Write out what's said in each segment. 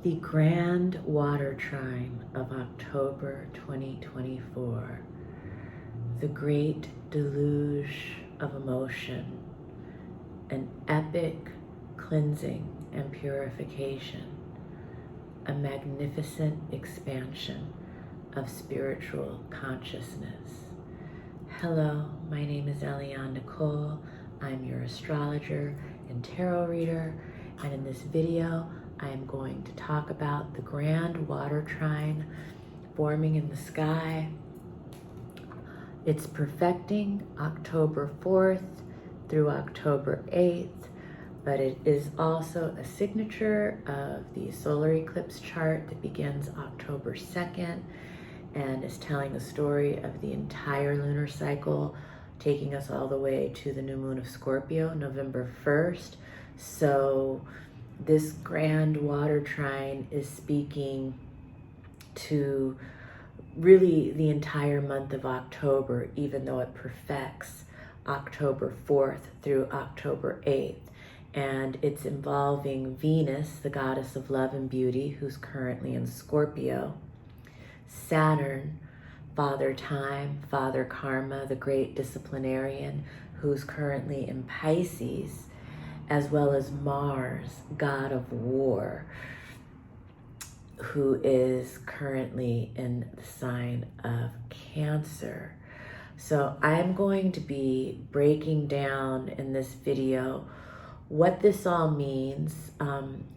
The grand water trine of October 2024, the great deluge of emotion, an epic cleansing and purification, a magnificent expansion of spiritual consciousness. Hello, my name is Eliane-Nicole. I'm your astrologer and tarot reader, and in this video, I am going to talk about the grand water trine forming in the sky. It's perfecting October 4th through October 8th, but it is also a signature of the solar eclipse chart that begins October 2nd and is telling the story of the entire lunar cycle, taking us all the way to the new moon of Scorpio, November 1st. So this grand water trine is speaking to really the entire month of October, even though it perfects October 4th through October 8th. And it's involving Venus, the goddess of love and beauty, who's currently in Scorpio, Saturn, Father Time, Father Karma, the great disciplinarian, who's currently in Pisces, as well as Mars, god of war, who is currently in the sign of Cancer. So I'm going to be breaking down in this video what this all means,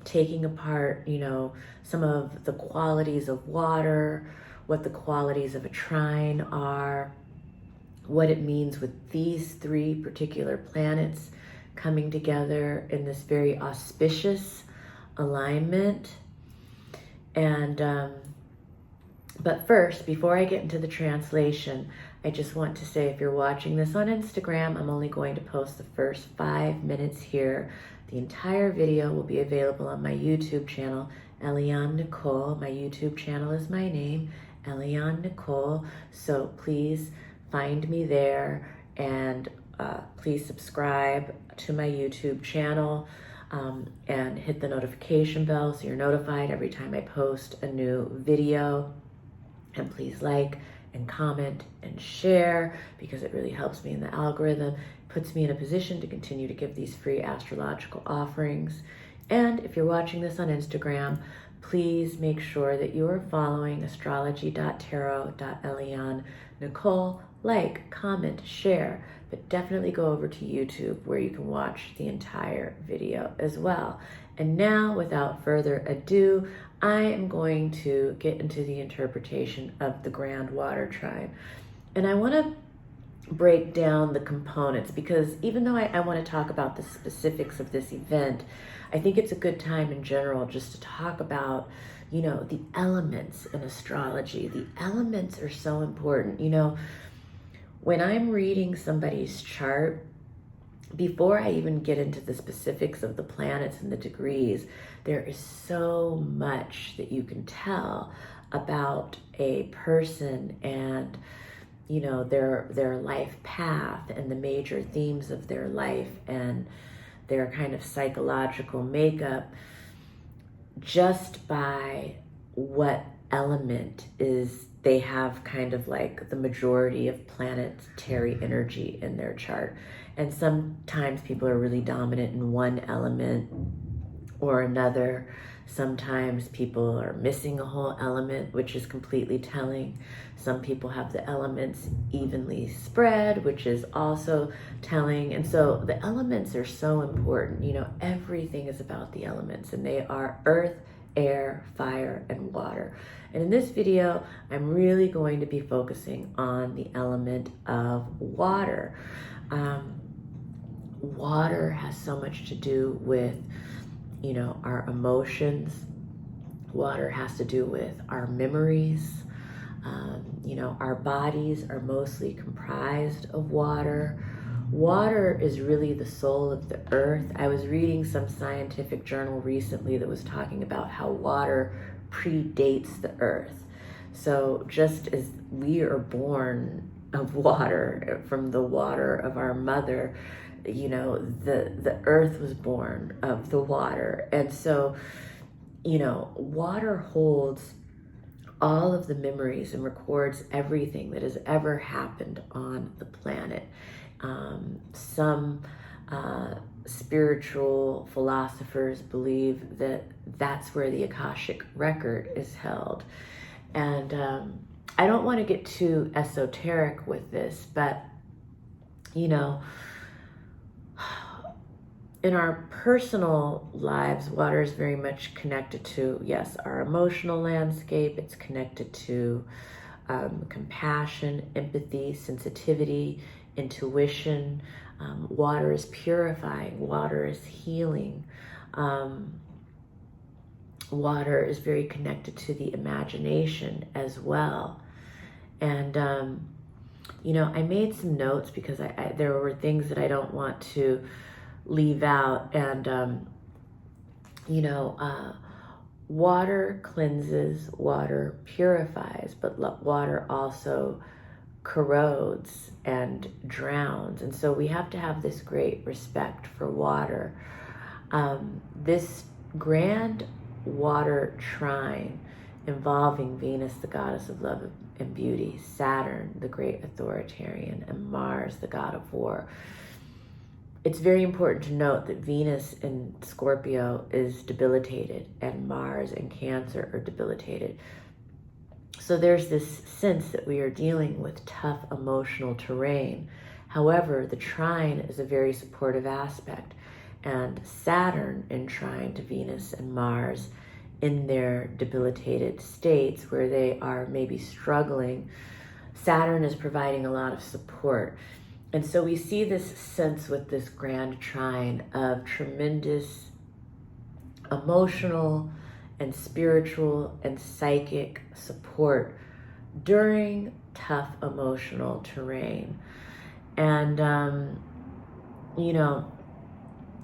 taking apart, some of the qualities of water, what the qualities of a trine are, what it means with these three particular planets coming together in this very auspicious alignment. And but first, before I get into the translation, I just want to say, if you're watching this on Instagram, I'm only going to post the first 5 minutes here. The entire video will be available on my YouTube channel, Eliane-Nicole. My YouTube channel is my name, Eliane-Nicole. So please find me there, and please subscribe to my YouTube channel and hit the notification bell so you're notified every time I post a new video. And please like and comment and share, because it really helps me in the algorithm, puts me in a position to continue to give these free astrological offerings. And if you're watching this on Instagram, please make sure that you are following astrology.tarot.Eliane-Nicole. Like, comment, share, but definitely go over to YouTube where you can watch the entire video as well. And now, without further ado, I am going to get into the interpretation of the grand water trine. And I want to break down the components, because even though I want to talk about the specifics of this event, I think it's a good time in general just to talk about, the elements in astrology. The elements are so important. When I'm reading somebody's chart, before I even get into the specifics of the planets and the degrees, there is so much that you can tell about a person and, their life path and the major themes of their life and their kind of psychological makeup, just by what element is they have kind of like the majority of planetary energy in their chart. And sometimes people are really dominant in one element or another. Sometimes people are missing a whole element, which is completely telling. Some people have the elements evenly spread, which is also telling. And so the elements are so important. Everything is about the elements, and they are earth, air, fire, and water. And in this video, I'm really going to be focusing on the element of water. Water has so much to do with, our emotions. Water has to do with our memories. Our bodies are mostly comprised of water. Water is really the soul of the earth. I was reading some scientific journal recently that was talking about how water predates the earth. So just as we are born of water, from the water of our mother, the earth was born of the water. And so you know, water holds all of the memories and records everything that has ever happened on the planet. Some spiritual philosophers believe that that's where the Akashic record is held. And I don't want to get too esoteric with this, but, you know, in our personal lives, water is very much connected to, yes, our emotional landscape. It's connected to compassion, empathy, sensitivity, intuition. Water is purifying. Water is healing. Water is very connected to the imagination as well. And, you know, I made some notes because there were things that I don't want to leave out. And you know, water cleanses, water purifies, but water also corrodes and drowns. And so we have to have this great respect for water. This grand water trine involving Venus, the goddess of love and beauty, Saturn, the great authoritarian, and Mars, the god of war. It's very important to note that Venus in Scorpio is debilitated and Mars in Cancer are debilitated. So there's this sense that we are dealing with tough emotional terrain. However, the trine is a very supportive aspect, and Saturn in trine to Venus and Mars in their debilitated states where they are maybe struggling, Saturn is providing a lot of support. And so we see this sense with this grand trine of tremendous emotional and spiritual and psychic support during tough emotional terrain. And, you know,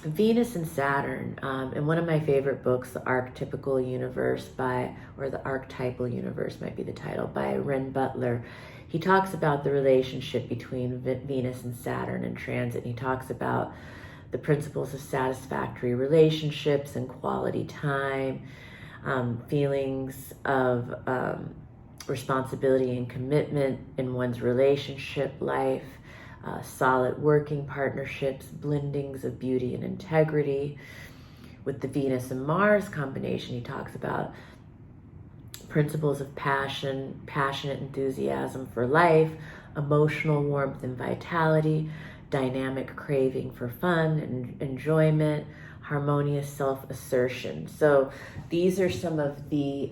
Venus and Saturn, in one of my favorite books, The Archetypal Universe or The Archetypal Universe might be the title, by Ren Butler, he talks about the relationship between Venus and Saturn in transit. He talks about the principles of satisfactory relationships and quality time, feelings of responsibility and commitment in one's relationship life, solid working partnerships, blendings of beauty and integrity. With the Venus and Mars combination, he talks about principles of passion, passionate enthusiasm for life, emotional warmth and vitality, dynamic craving for fun and enjoyment, harmonious self-assertion. So these are some of the,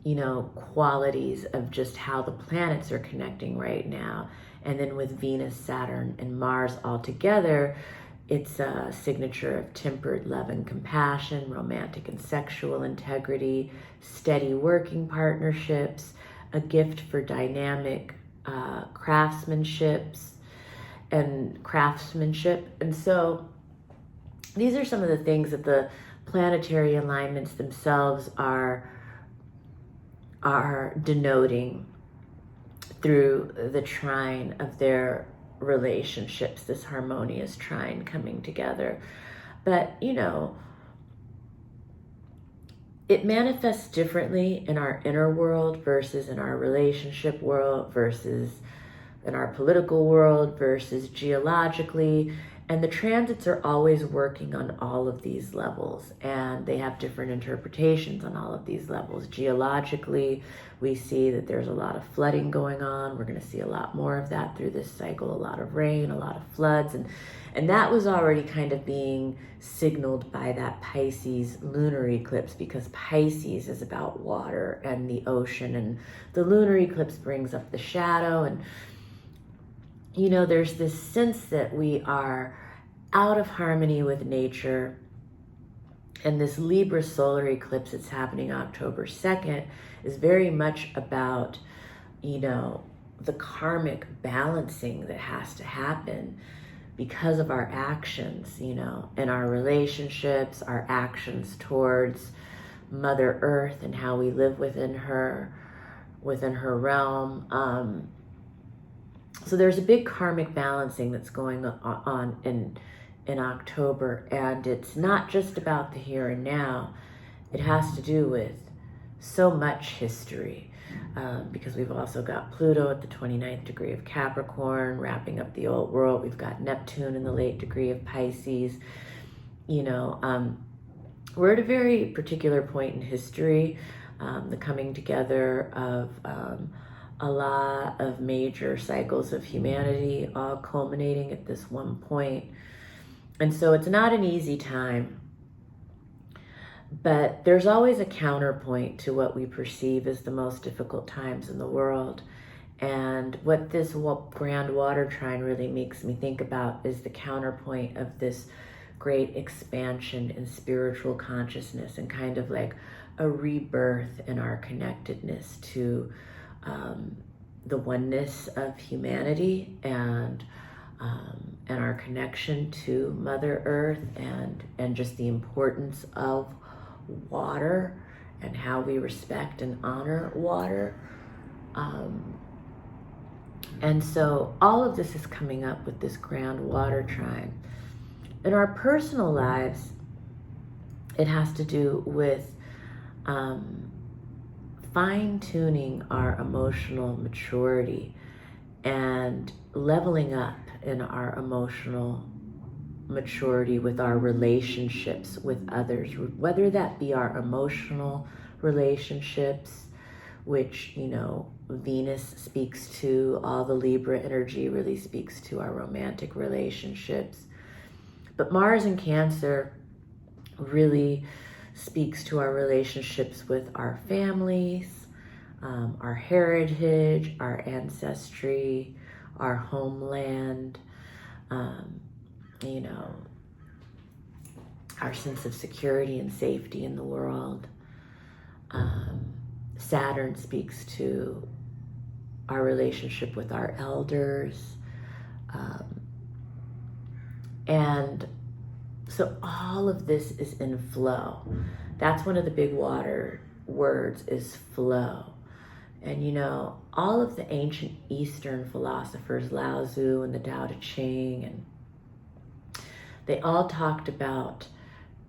you know, qualities of just how the planets are connecting right now. And then with Venus, Saturn, and Mars all together, it's a signature of tempered love and compassion, romantic and sexual integrity, steady working partnerships, a gift for dynamic craftsmanship. And so these are some of the things that the planetary alignments themselves are denoting through the trine of their relationships, this harmonious trine coming together. But, you know, it manifests differently in our inner world versus in our relationship world versus in our political world versus geologically. And the transits are always working on all of these levels, and they have different interpretations on all of these levels. Geologically, we see that there's a lot of flooding going on. We're going to see a lot more of that through this cycle, a lot of rain, a lot of floods. And that was already kind of being signaled by that Pisces lunar eclipse, because Pisces is about water and the ocean, and the lunar eclipse brings up the shadow. And, you know, there's this sense that we are out of harmony with nature. And this Libra solar eclipse that's happening October 2nd is very much about, you know, the karmic balancing that has to happen because of our actions, you know, in our relationships, our actions towards Mother Earth and how we live within her realm. So there's a big karmic balancing that's going on in October, and it's not just about the here and now. it has to do with so much history, because we've also got Pluto at the 29th degree of Capricorn, wrapping up the old world. We've got Neptune in the late degree of Pisces. You know, we're at a very particular point in history, the coming together of a lot of major cycles of humanity, all culminating at this one point. And so it's not an easy time, but there's always a counterpoint to what we perceive as the most difficult times in the world. And what this grand water trine really makes me think about is the counterpoint of this great expansion in spiritual consciousness, and kind of like a rebirth in our connectedness to the oneness of humanity, and our connection to Mother Earth, and just the importance of water and how we respect and honor water. And so all of this is coming up with this grand water trine. In our personal lives, it has to do with fine-tuning our emotional maturity and leveling up in our emotional maturity with our relationships with others, whether that be our emotional relationships, which, you know, Venus speaks to, all the Libra energy really speaks to our romantic relationships. But Mars in Cancer really speaks to our relationships with our families, our heritage, our ancestry, our homeland, you know, our sense of security and safety in the world. Saturn speaks to our relationship with our elders. And so all of this is in flow. That's one of the big water words, is flow. And you know, all of the ancient Eastern philosophers, Lao Tzu and the Tao Te Ching, and they all talked about,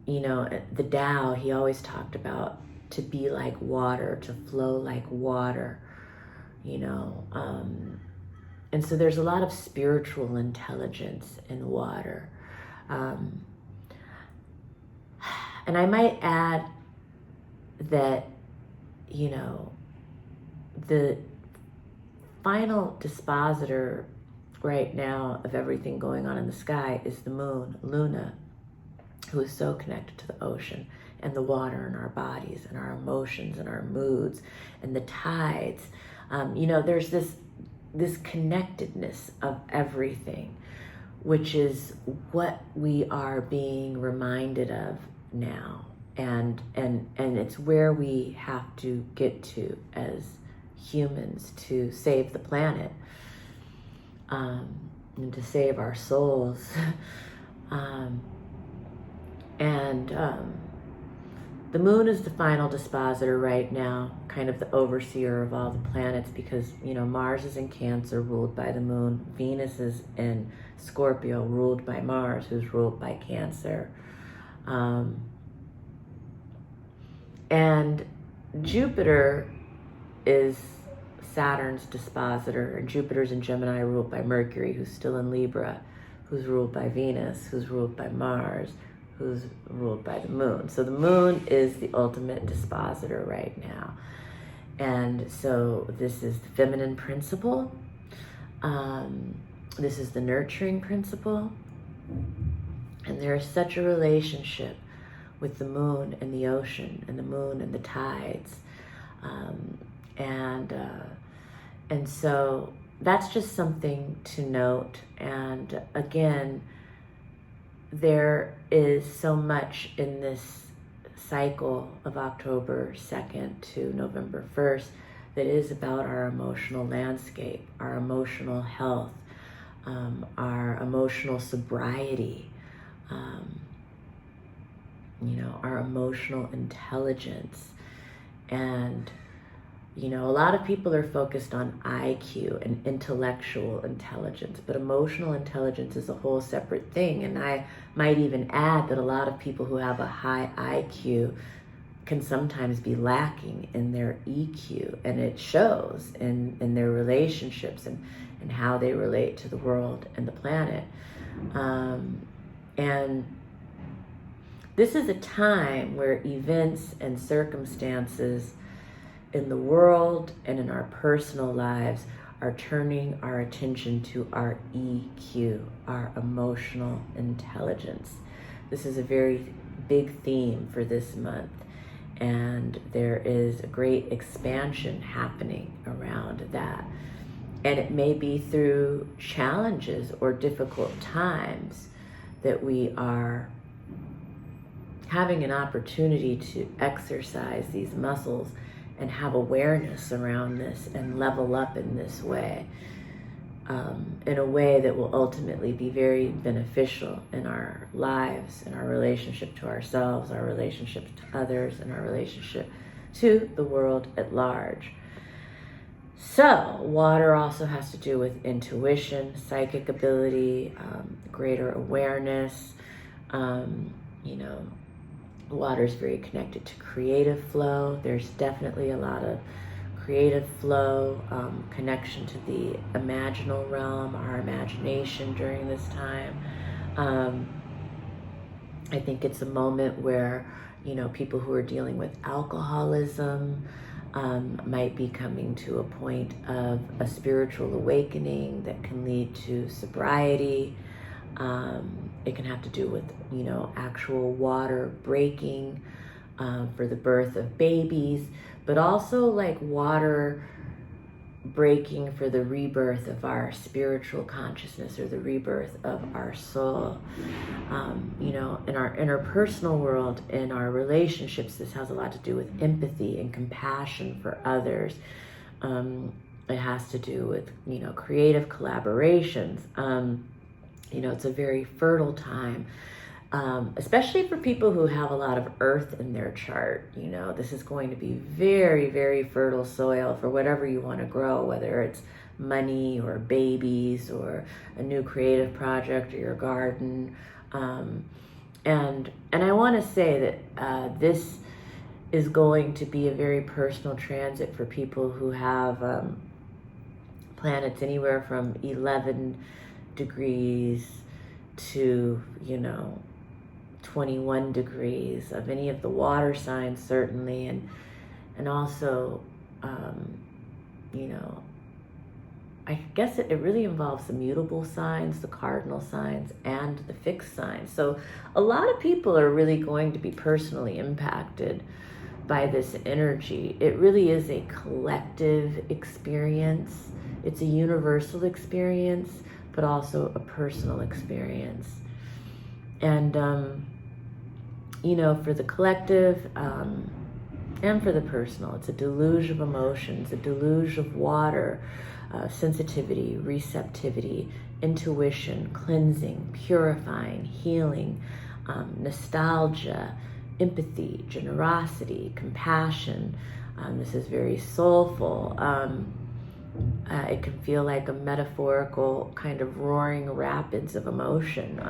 you know, the Tao, he always talked about to be like water, to flow like water, you know. And so there's a lot of spiritual intelligence in water. And I might add that, you know, the final dispositor right now of everything going on in the sky is the moon, Luna, who is so connected to the ocean and the water in our bodies and our emotions and our moods and the tides. You know, there's this connectedness of everything, which is what we are being reminded of now. And it's where we have to get to as humans to save the planet, and to save our souls. The moon is the final dispositor right now, kind of the overseer of all the planets, because, you know, Mars is in Cancer, ruled by the moon. Venus is in Scorpio, ruled by Mars, who's ruled by Cancer. And Jupiter is Saturn's dispositor, and Jupiter's in Gemini, ruled by Mercury, who's still in Libra, who's ruled by Venus, who's ruled by Mars, who's ruled by the moon. So the moon is the ultimate dispositor right now. And so this is the feminine principle. This is the nurturing principle. And there is such a relationship with the moon and the ocean, and the moon and the tides. And so that's just something to note. And again, there is so much in this cycle of October 2nd to November 1st that is about our emotional landscape, our emotional health, our emotional sobriety, you know, our emotional intelligence. And, you know, a lot of people are focused on IQ and intellectual intelligence, but emotional intelligence is a whole separate thing. And I might even add that a lot of people who have a high IQ can sometimes be lacking in their EQ, and it shows in their relationships and how they relate to the world and the planet. And this is a time where events and circumstances in the world and in our personal lives are turning our attention to our EQ, our emotional intelligence. This is a very big theme for this month, and there is a great expansion happening around that. And it may be through challenges or difficult times that we are having an opportunity to exercise these muscles and have awareness around this and level up in this way, in a way that will ultimately be very beneficial in our lives, in our relationship to ourselves, our relationship to others, and our relationship to the world at large. So, water also has to do with intuition, psychic ability, greater awareness. Water is very connected to creative flow. There's definitely a lot of creative flow, connection to the imaginal realm, our imagination during this time. I think it's a moment where, people who are dealing with alcoholism might be coming to a point of a spiritual awakening that can lead to sobriety. It can have to do with, actual water breaking for the birth of babies, but also like water breaking for the rebirth of our spiritual consciousness or the rebirth of our soul. In our interpersonal world, in our relationships, this has a lot to do with empathy and compassion for others. It has to do with, creative collaborations. It's a very fertile time, especially for people who have a lot of earth in their chart. This is going to be very, very fertile soil for whatever you want to grow, whether it's money or babies or a new creative project or your garden. And I want to say that this is going to be a very personal transit for people who have planets anywhere from 11 degrees to 21 degrees of any of the water signs, certainly, and also I guess it really involves the mutable signs, the cardinal signs, and the fixed signs. So a lot of people are really going to be personally impacted by this energy. It really is a collective experience. It's a universal experience, but also a personal experience. And, for the collective and for the personal, it's a deluge of emotions, a deluge of water, sensitivity, receptivity, intuition, cleansing, purifying, healing, nostalgia, empathy, generosity, compassion. This is very soulful. It can feel like a metaphorical kind of roaring rapids of emotion.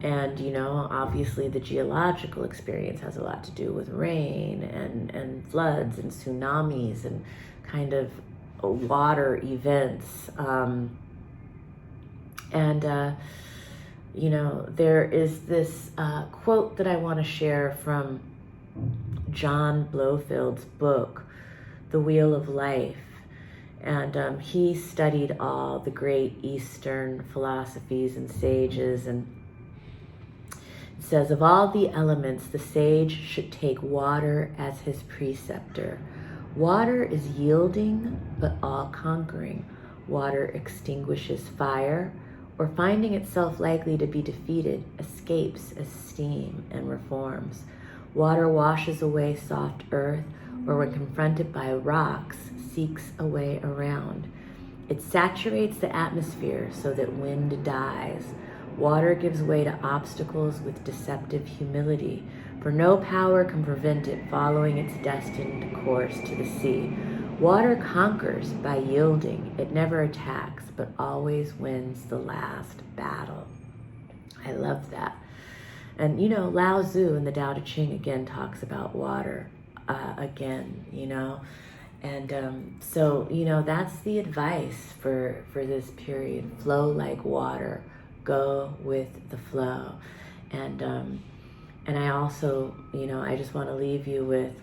And, obviously the geological experience has a lot to do with rain and floods and tsunamis and kind of water events. There is this quote that I want to share from John Blofield's book, The Wheel of Life. And he studied all the great Eastern philosophies and sages, and it says, of all the elements, the sage should take water as his preceptor. Water is yielding, but all-conquering. Water extinguishes fire, or finding itself likely to be defeated, escapes as steam and reforms. Water washes away soft earth, or when confronted by rocks, seeks a way around. It saturates the atmosphere so that wind dies. Water gives way to obstacles with deceptive humility, for no power can prevent it following its destined course to the sea. Water conquers by yielding. It never attacks, but always wins the last battle. I love that. And, you know, Lao Tzu in the Tao Te Ching again talks about water again, you know. And so, you know, that's the advice for this period. Flow like water. Go with the flow. And I also, you know, I just want to leave you with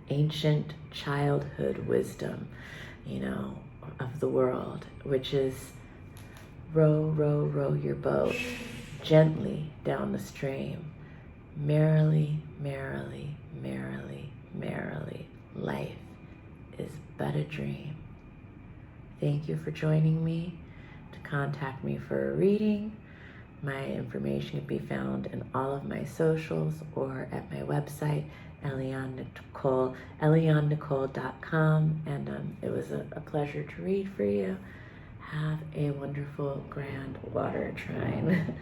ancient childhood wisdom, you know, of the world, which is row, row, row your boat gently down the stream. Merrily, merrily, merrily, merrily. Life is but a dream. Thank you for joining me. To contact me for a reading, my information can be found in all of my socials or at my website, Eliane-Nicole, Eliane-Nicole.com. And it was a pleasure to read for you. Have a wonderful, grand water trine.